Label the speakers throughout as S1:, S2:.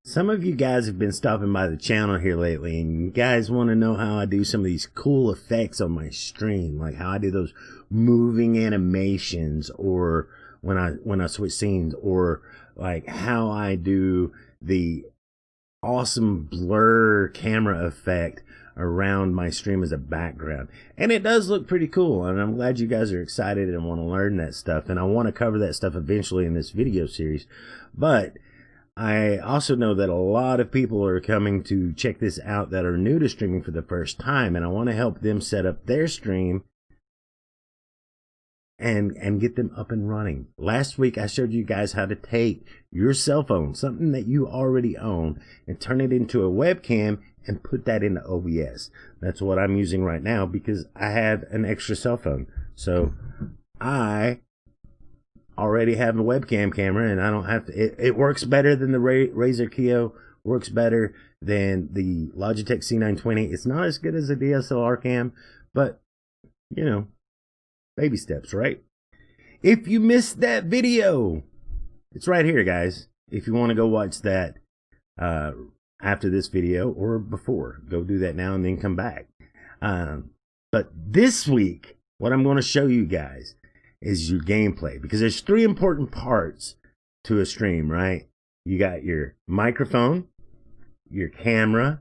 S1: Some of you guys have been stopping by the channel here lately, and you guys want to know how I do some of these cool effects on my stream, like how I do those moving animations, or when I switch scenes, or like how I do the awesome blur camera effect around my stream as a background. And it does look pretty cool, and I'm glad you guys are excited and want to learn that stuff, and I want to cover that stuff eventually in this video series. But I also know that a lot of people are coming to check this out that are new to streaming for the first time, and I want to help them set up their stream and get them up and running. Last week I showed you guys how to take your cell phone, something that you already own, and turn it into a webcam and put that into OBS. That's what I'm using right now because I have an extra cell phone. So I already have a webcam camera, and I don't have to. It works better than the Razer Kio, works better than the Logitech C920. It's not as good as a DSLR cam, but you know, baby steps, right? If you missed that video, it's right here, guys. If you want to go watch that after this video or before, go do that now and then come back. But this week, what I'm going to show you guys is your gameplay, because there's three important parts to a stream, right? You got your microphone, your camera,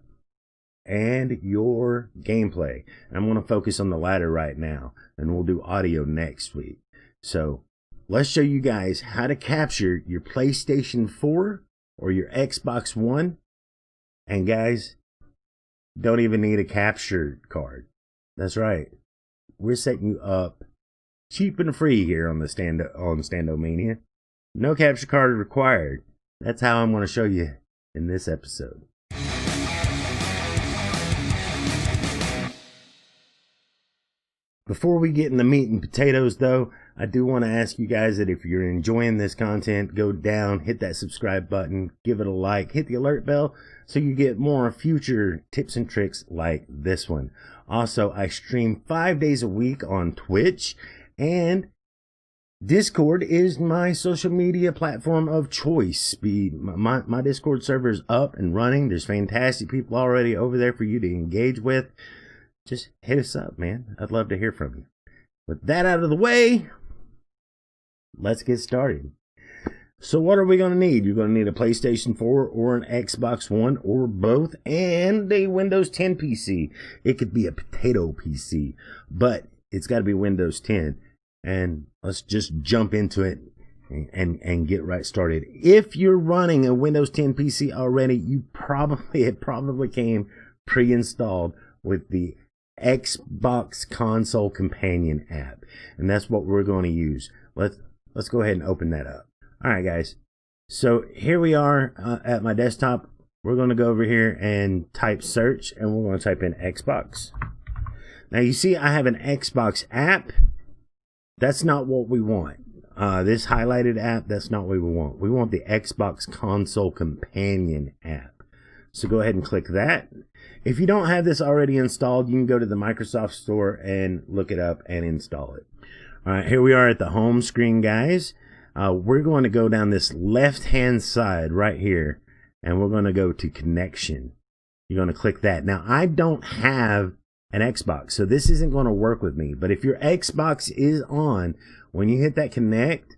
S1: and your gameplay. I'm going to focus on the latter right now, and we'll do audio next week. So let's show you guys how to capture your PlayStation 4 or your Xbox One. And guys, don't even need a capture card. That's right. We're setting you up cheap and free here on the Standomania. No capture card required. That's how I'm going to show you in this episode. Before we get in the meat and potatoes, though, I do want to ask you guys that if you're enjoying this content, go down, hit that subscribe button, give it a like, hit the alert bell so you get more future tips and tricks like this one. Also, I stream 5 days a week on Twitch, and Discord is my social media platform of choice. My Discord server is up and running. There's fantastic people already over there for you to engage with. Just hit us up, man. I'd love to hear from you. With that out of the way, let's get started. So what are we going to need? You're going to need a PlayStation 4 or an Xbox One or both, and a Windows 10 PC. It could be a potato PC, but it's got to be Windows 10. And let's just jump into it and get right started. If you're running a Windows 10 PC already, it probably came pre-installed with the Xbox Console Companion app, and that's what we're going to use. Let's go ahead and open that up. All right, guys. So here we are at my desktop. We're going to go over here and type search, and we're going to type in Xbox. Now you see I have an Xbox app. That's not what we want. This highlighted app, that's not what we want. We want the Xbox Console Companion app. So go ahead and click that. If you don't have this already installed, you can go to the Microsoft Store and look it up and install it. All right, here we are at the home screen, guys. We're going to go down this left-hand side right here, and we're going to go to Connection. You're going to click that. Now, I don't have an Xbox, so this isn't going to work with me. But if your Xbox is on, when you hit that connect,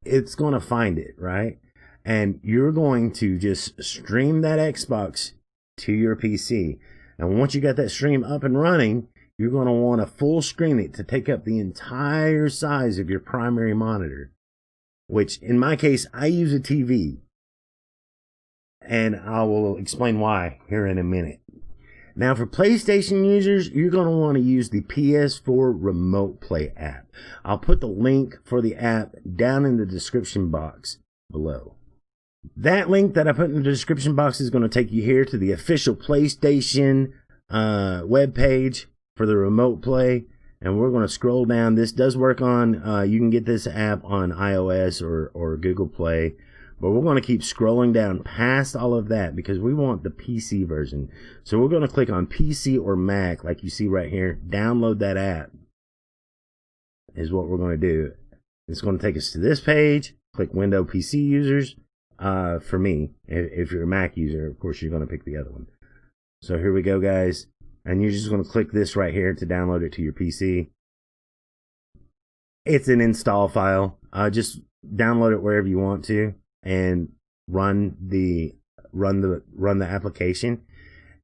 S1: it's going to find it, right? And you're going to just stream that Xbox to your PC. And once you got that stream up and running, you're going to want to full screen it to take up the entire size of your primary monitor, which in my case, I use a TV. And I will explain why here in a minute. Now, for PlayStation users, you're going to want to use the PS4 Remote Play app. I'll put the link for the app down in the description box below. That link that I put in the description box is going to take you here to the official PlayStation web page for the Remote Play. And we're going to scroll down. This does work on, you can get this app on iOS or Google Play. But we're going to keep scrolling down past all of that because we want the PC version. So we're going to click on PC or Mac, like you see right here. Download that app is what we're going to do. It's going to take us to this page. Click Windows PC users. for me. If you're a Mac user, of course, you're going to pick the other one. So here we go, guys. And you're just going to click this right here to download it to your PC. It's an install file. Just download it wherever you want to and run the application,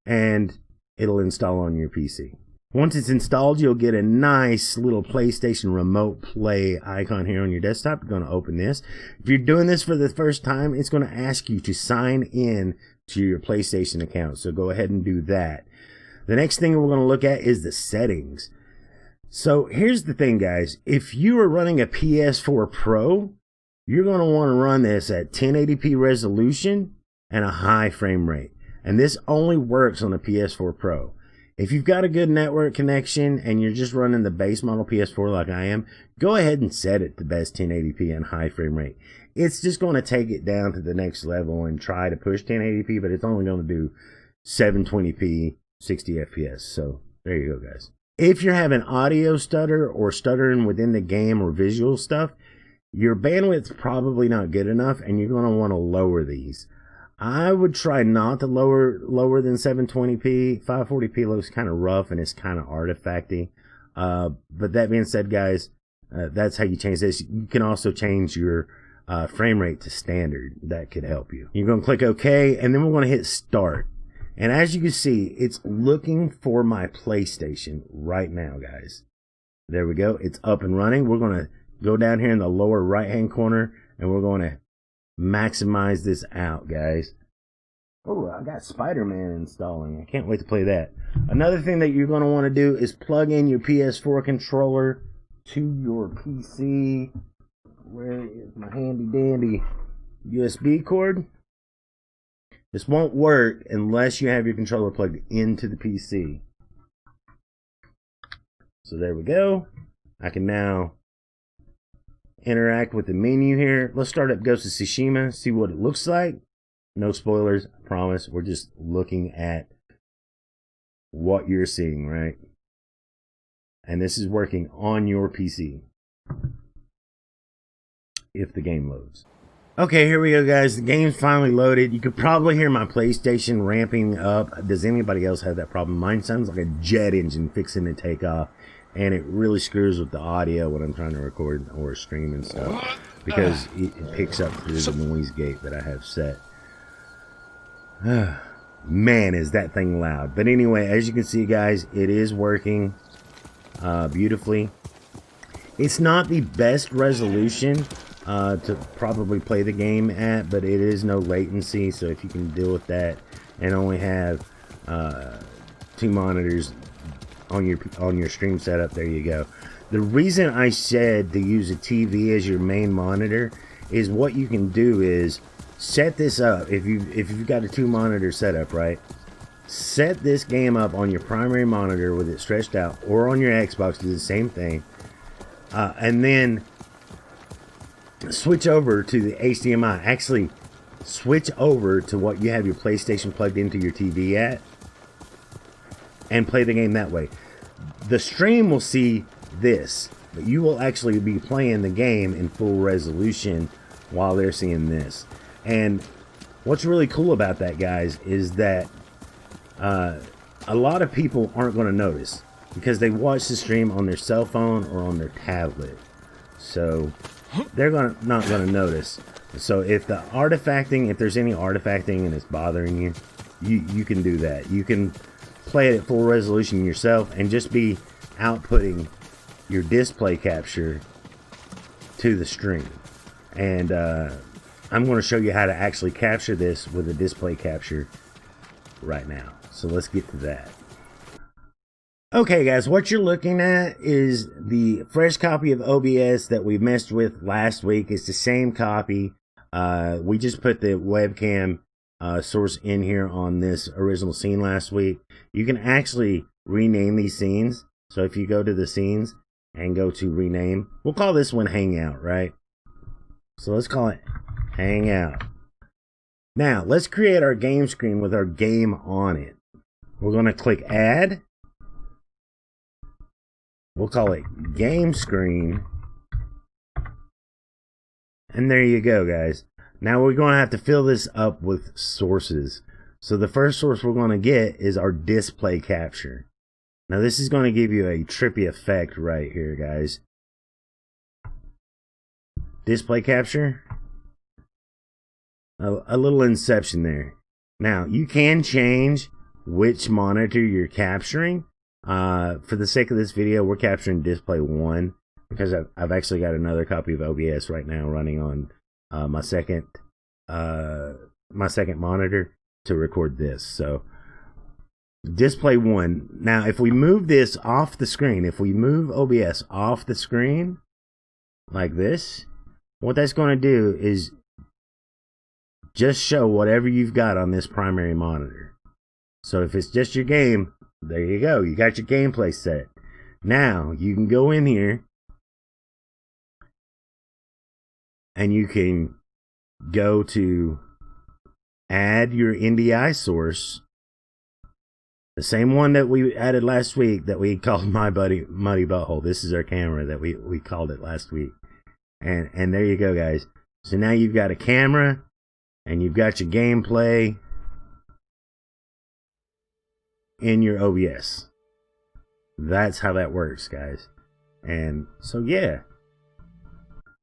S1: and it'll install on your PC. Once it's installed, you'll get a nice little PlayStation Remote Play icon here on your desktop. You're going to open this. If you're doing this for the first time, it's going to ask you to sign in to your PlayStation account. So go ahead and do that. The next thing we're going to look at is the settings. So here's the thing, guys. If you are running a PS4 Pro, you're going to want to run this at 1080p resolution and a high frame rate. And this only works on a PS4 Pro. If you've got a good network connection and you're just running the base model PS4 like I am, go ahead and set it to best 1080p and high frame rate. It's just going to take it down to the next level and try to push 1080p, but it's only going to do 720p, 60 FPS. So there you go, guys. If you're having audio stutter or stuttering within the game or visual stuff, your bandwidth's probably not good enough and you're going to want to lower these. I would try not to lower than 720p. 540p looks kind of rough and it's kind of artifacty. But that being said, guys, that's how you change this. You can also change your frame rate to standard. That could help you. You're going to click OK, and then we're going to hit Start. And as you can see, it's looking for my PlayStation right now, guys. There we go. It's up and running. We're going to go down here in the lower right-hand corner, and we're going to maximize this out, guys. Oh, I got Spider-Man installing. I can't wait to play that. Another thing that you're going to want to do is plug in your PS4 controller to your PC. Where is my handy dandy USB cord? This won't work unless you have your controller plugged into the PC. So there we go. I can now interact with the menu here. Let's start up Ghost of Tsushima, see what it looks like. No spoilers, I promise. We're just looking at what you're seeing, right? And this is working on your PC if the game loads. Okay, here we go, guys. The game's finally loaded. You could probably hear my PlayStation ramping up. Does anybody else have that problem? Mine sounds like a jet engine fixing to take off, and it really screws with the audio when I'm trying to record or stream and stuff, because it picks up through the noise gate that I have set. Man, is that thing loud. But anyway, as you can see, guys, it is working beautifully. It's not the best resolution to probably play the game at, but it is no latency, so if you can deal with that and only have 2 monitors on your stream setup, there you go. The reason I said to use a TV as your main monitor is what you can do is set this up. If you've got a 2 monitor setup, right, set this game up on your primary monitor with it stretched out, or on your Xbox, do the same thing, and then switch over to the HDMI. Actually, switch over to what you have your PlayStation plugged into your TV at, and play the game that way. The stream will see this, but you will actually be playing the game in full resolution while they're seeing this. And what's really cool about that, guys, is that a lot of people aren't going to notice because they watch the stream on their cell phone or on their tablet. So they're not going to notice. So if the artifacting, if there's any artifacting and it's bothering you, you can do that. You can play it at full resolution yourself and just be outputting your display capture to the stream. And I'm going to show you how to actually capture this with a display capture right now. So let's get to that. Okay, guys, what you're looking at is the fresh copy of OBS that we messed with last week. It's the same copy. We just put the webcam source in here on this original scene last week. You can actually rename these scenes. So if you go to the scenes and go to rename, we'll call this one Hangout, right? So let's call it Hangout. Now, let's create our game screen with our game on it. We're going to click Add. We'll call it Game Screen. And there you go, guys. Now we're going to have to fill this up with sources. So the first source we're going to get is our display capture. Now this is going to give you a trippy effect right here, guys. Display capture. A little inception there. Now you can change which monitor you're capturing. For the sake of this video, we're capturing display 1 because I've actually got another copy of OBS right now running on my second monitor to record this. So display 1. Now if we move this off the screen, if we move OBS off the screen like this, what that's going to do is just show whatever you've got on this primary monitor. So if it's just your game, there you go, you got your gameplay set. Now you can go in here and you can go to add your NDI source, the same one that we added last week that we called My Buddy Muddy Butthole. This is our camera that we called it last week. And there you go, guys. So now you've got a camera and you've got your gameplay in your OBS. That's how that works, guys. And so yeah,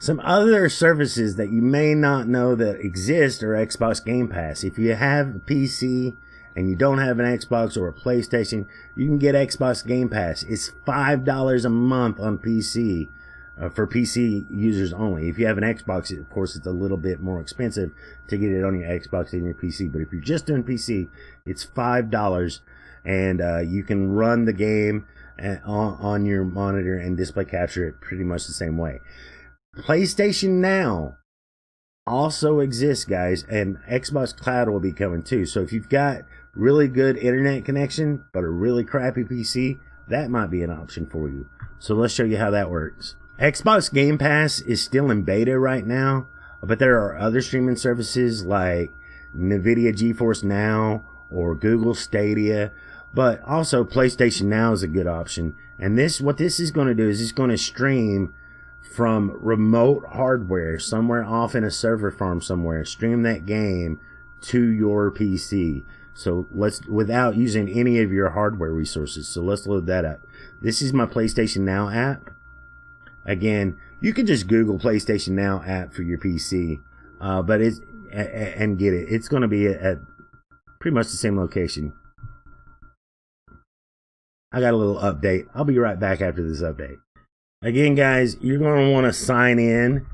S1: some other services that you may not know that exist are Xbox Game Pass. If you have a PC and you don't have an Xbox or a PlayStation, you can get Xbox Game Pass. It's $5 a month on PC. For PC users only. If you have an Xbox, of course, it's a little bit more expensive to get it on your Xbox and your PC. But if you're just doing PC, it's $5, and you can run the game on your monitor and display capture it pretty much the same way. PlayStation Now also exists, guys, and Xbox Cloud will be coming too. So if you've got really good internet connection but a really crappy PC, that might be an option for you. So let's show you how that works. Xbox Game Pass is still in beta right now, but there are other streaming services like Nvidia GeForce Now or Google Stadia, but also PlayStation Now is a good option. And what this is going to do is it's going to stream from remote hardware somewhere off in a server farm somewhere, stream that game to your PC. So without using any of your hardware resources. So let's load that up. This is my PlayStation Now app. Again, you can just Google PlayStation Now app for your PC, but and get it. It's going to be at pretty much the same location. I got a little update. I'll be right back after this update. Again, guys, you're going to want to sign in.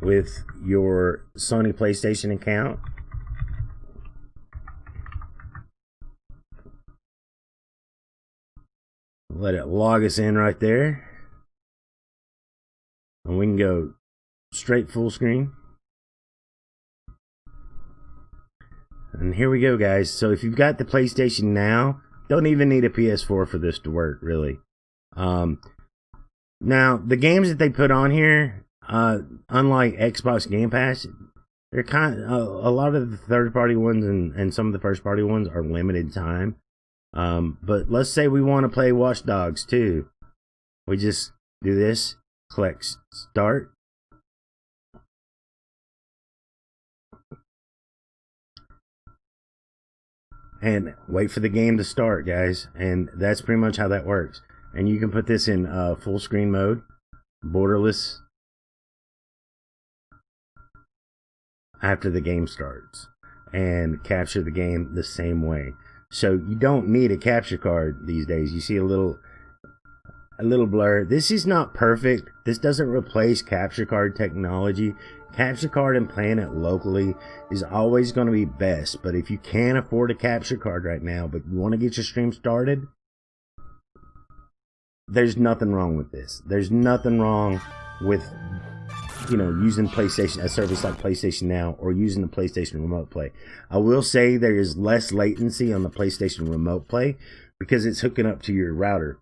S1: With your Sony PlayStation account. Let it log us in right there. And we can go straight full screen. And here we go, guys. So if you've got the PlayStation Now, don't even need a PS4 for this to work, really. Now, the games that they put on here, unlike Xbox Game Pass, they're a lot of the third-party ones and some of the first-party ones are limited time. But let's say we want to play Watch Dogs 2. We just do this, click start. And wait for the game to start, guys. And that's pretty much how that works. And you can put this in full screen mode, borderless, after the game starts, and capture the game the same way. So you don't need a capture card these days. You see a little blur. This is not perfect. This doesn't replace capture card technology. Capture card and playing it locally is always going to be best. But if you can't afford a capture card right now, but you want to get your stream started, there's nothing wrong with this. There's nothing wrong with, using PlayStation, a service like PlayStation Now, or using the PlayStation Remote Play. I will say there is less latency on the PlayStation Remote Play because it's hooking up to your router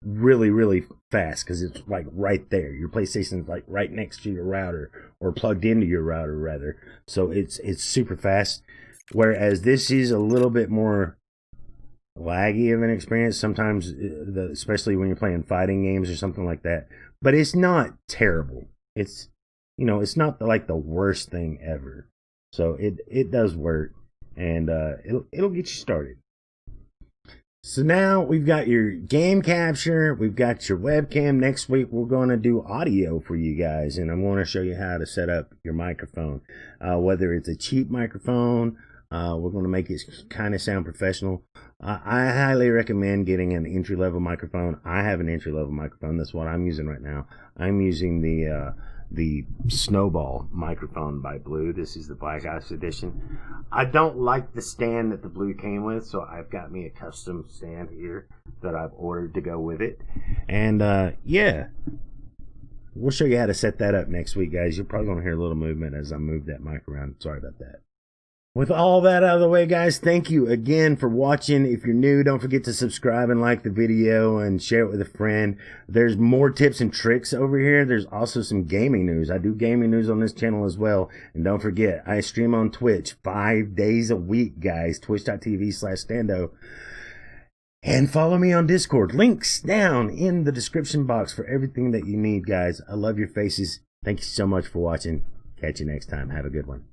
S1: really, really fast, because it's like right there. Your PlayStation is like right next to your router, or plugged into your router rather. So it's super fast. Whereas this is a little bit more laggy of an experience sometimes, especially when you're playing fighting games or something like that. But it's not terrible. It's, it's not like the worst thing ever. So it does work, and it'll get you started. So now we've got your game capture, we've got your webcam. Next week we're going to do audio for you guys, and I'm going to show you how to set up your microphone. Whether it's a cheap microphone, we're going to make it kind of sound professional. I highly recommend getting an entry-level microphone. I have an entry-level microphone. That's what I'm using right now. I'm using the Snowball microphone by Blue. This is the Black Ice edition. I don't like the stand that the Blue came with, so I've got me a custom stand here that I've ordered to go with it. And yeah, we'll show you how to set that up next week, guys. You're probably going to hear a little movement as I move that mic around. Sorry about that. With all that out of the way, guys, thank you again for watching. If you're new, don't forget to subscribe and like the video and share it with a friend. There's more tips and tricks over here. There's also some gaming news. I do gaming news on this channel as well. And don't forget, I stream on Twitch 5 days a week, guys. Twitch.tv/Stando. And follow me on Discord. Links down in the description box for everything that you need, guys. I love your faces. Thank you so much for watching. Catch you next time. Have a good one.